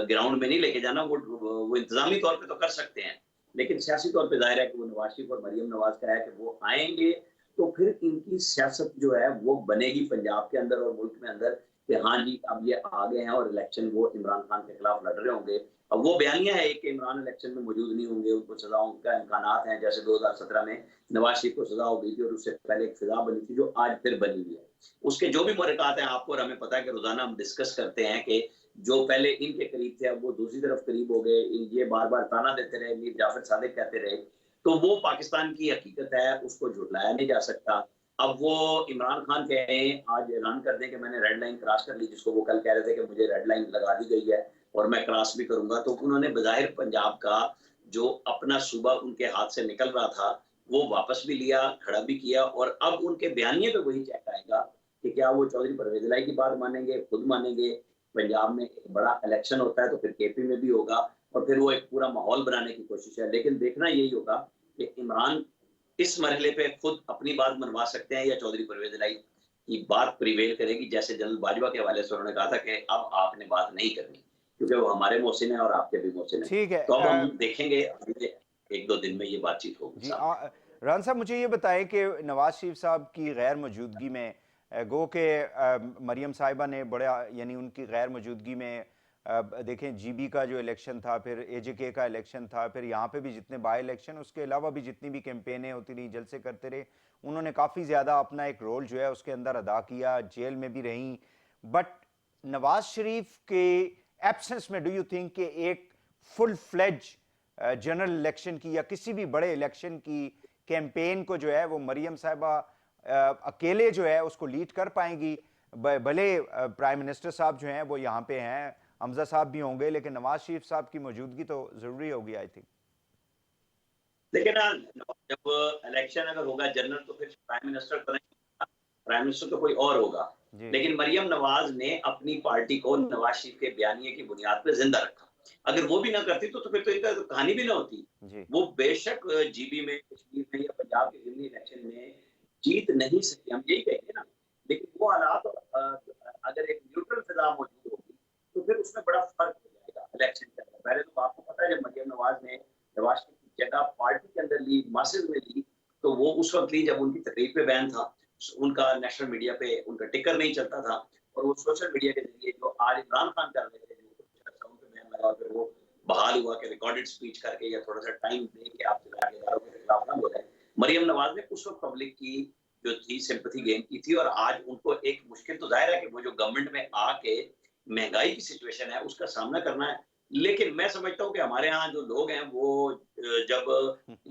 ग्राउंड में नहीं लेके जाना। वो इंतजामी तौर पे तो कर सकते हैं, लेकिन सियासी तौर पे जाहिर है कि वो नवाज शरीफ और मरियम नवाज का है कि वो आएंगे तो फिर इनकी सियासत जो है वो बनेगी पंजाब के अंदर और मुल्क में अंदर कि हाँ जी अब ये आ गए हैं और इलेक्शन वो इमरान खान के खिलाफ लड़ रहे होंगे। अब वो बयानिया है कि इमरान इलेक्शन में मौजूद नहीं होंगे, उनको सजाओं का इम्कानात हैं, जैसे 2017 में नवाज शरीफ को सजा हो गई थी और उससे पहले एक सजा बनी थी जो आज फिर बनी हुई है। उसके जो भी मुहरकात हैं आपको और हमें पता है कि रोजाना हम डिस्कस करते हैं कि जो पहले इनके करीब थे अब वो दूसरी तरफ करीब हो गए, ये बार बार ताना देते रहे, मीर जाफर सादिक कहते रहे, तो वो पाकिस्तान की हकीकत है, उसको झुटलाया नहीं जा सकता। अब वो इमरान खान कहें आज ऐलान कर दें कि मैंने रेड लाइन क्रॉस कर ली, जिसको वो कल कह रहे थे कि मुझे रेड लाइन लगा दी गई है और मैं क्रॉस भी करूंगा, तो उन्होंने बजाहिर पंजाब का जो अपना सूबा उनके हाथ से निकल रहा था वो वापस भी लिया, खड़ा भी किया और अब उनके बयानिए पे वही चेक आएगा कि क्या वो चौधरी परवेज लाई की बात मानेंगे, खुद मानेंगे। पंजाब में एक बड़ा इलेक्शन होता है तो फिर केपी में भी होगा और फिर वो एक पूरा माहौल बनाने की कोशिश है, लेकिन देखना यही होगा कि इमरान इस मरहले पे खुद अपनी बात मनवा सकते हैं या चौधरी परवेज लाई की बात प्रिवेल करेगी, जैसे जनरल बाजवा के हवाले से उन्होंने कहा था कि अब आपने बात नहीं करनी, क्योंकि वो हमारे मोहसिन है और आपके भी मोहसिन है। ठीक है, तो अब हम देखेंगे एक दो दिन में ये बातचीत होगी। रान साहब, मुझे ये बताएं कि नवाज शरीफ साहब की गैर मौजूदगी में गो के मरियम साहिबा ने बड़ा, यानी उनकी गैर मौजूदगी में देखें जीबी का जो इलेक्शन था, फिर एजेके का इलेक्शन था, फिर यहाँ पे भी जितने बाई इलेक्शन, उसके अलावा भी जितनी भी कैंपेनें होती रही, जलसे करते रहे, उन्होंने काफ़ी ज़्यादा अपना एक रोल जो है उसके अंदर अदा किया, जेल में भी रहीं। बट नवाज शरीफ के एब्सेंस में डू यू थिंक कि एक फुल फ्लेज जनरल इलेक्शन की या किसी भी बड़े इलेक्शन की कैंपेन को जो है वो मरियम साहिबा अकेले जो है उसको लीड कर पाएंगी? भले प्राइम मिनिस्टर साहब जो हैं वो यहाँ पे हैं, हमजा साहब भी होंगे, लेकिन नवाज शरीफ साहब की मौजूदगी तो जरूरी होगी आई थिंक। लेकिन जब इलेक्शन अगर होगा जनरल तो फिर प्राइम मिनिस्टर तो कोई और होगा, लेकिन मरियम नवाज ने अपनी पार्टी को नवाज शरीफ के बयानिए की बुनियाद पर जिंदा रखा। अगर वो भी ना करती तो फिर तो इनका कहानी भी ना होती। वो बेशक जीबी में, कश्मीर में या पंजाब के जिमनी इलेक्शन में जीत नहीं सकी, हम यही कहेंगे ना, लेकिन वो हालात अगर एक न्यूट्रल फिजा मौजूद होगी तो फिर उसमें बड़ा फर्क हो जाएगा इलेक्शन के अंदर। पहले तो आपको पता है जब मरियम नवाज ने नवाज शरीफ की जगह पार्टी के अंदर ली, मासेज में ली, तो वो उस वक्त ली जब उनकी तकरीर पे बैन था, उनका नेशनल मीडिया पे उनका टिकर नहीं चलता था और वो सोशल मीडिया के जरिए जो आज इमरान खान कर रहे थे, उनके बैन लगा, फिर वो बहाल हुआ कि रिकॉर्डेड स्पीच करके या थोड़ा सा टाइम दे के आप चला के खिलाफ ना बोले। मरियम नवाज ने उस वक्त पब्लिक की जो थी सिंपैथी गेन की थी, और आज उनको एक मुश्किल तो जाहिर है कि वो जो गवर्नमेंट में आके महंगाई की सिचुएशन है उसका सामना करना है। लेकिन मैं समझता हूँ कि हमारे यहाँ जो लोग हैं वो जब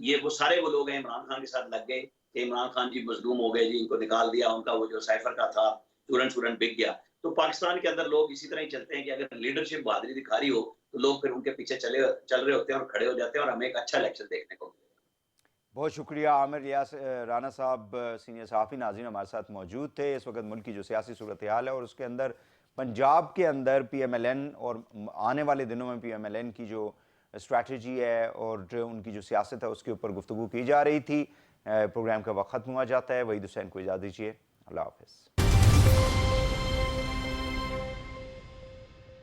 ये वो सारे वो लोग हैं इमरान खान के साथ लग गए कि इमरान खान जी मजलूम हो गए जी, इनको निकाल दिया, उनका वो जो साइफर का था चूरन बिक गया। तो पाकिस्तान के अंदर लोग इसी तरह ही चलते हैं कि अगर लीडरशिप बहादुरी दिखा रही हो तो लोग फिर उनके पीछे चल रहे होते हैं और खड़े हो जाते हैं, और हमें एक अच्छा इलेक्शन देखने को मिलेगा। बहुत शुक्रिया आमिर रियास राना साहब, सीनियर सहाफ़ी नाज़रीन हमारे साथ मौजूद थे। इस वक्त मुल्क की जो सियासी सूरत हाल है और उसके अंदर पंजाब के अंदर PMLN और आने वाले दिनों में PMLN की जो स्ट्रैटेजी है और जो उनकी जो सियासत है उसके ऊपर गुफ्तगू की जा रही थी। प्रोग्राम का वक्त ख़त्म हुआ जाता है। वहीद हुसैन को इजाज़त दीजिए। अल्लाह हाफ़िज़।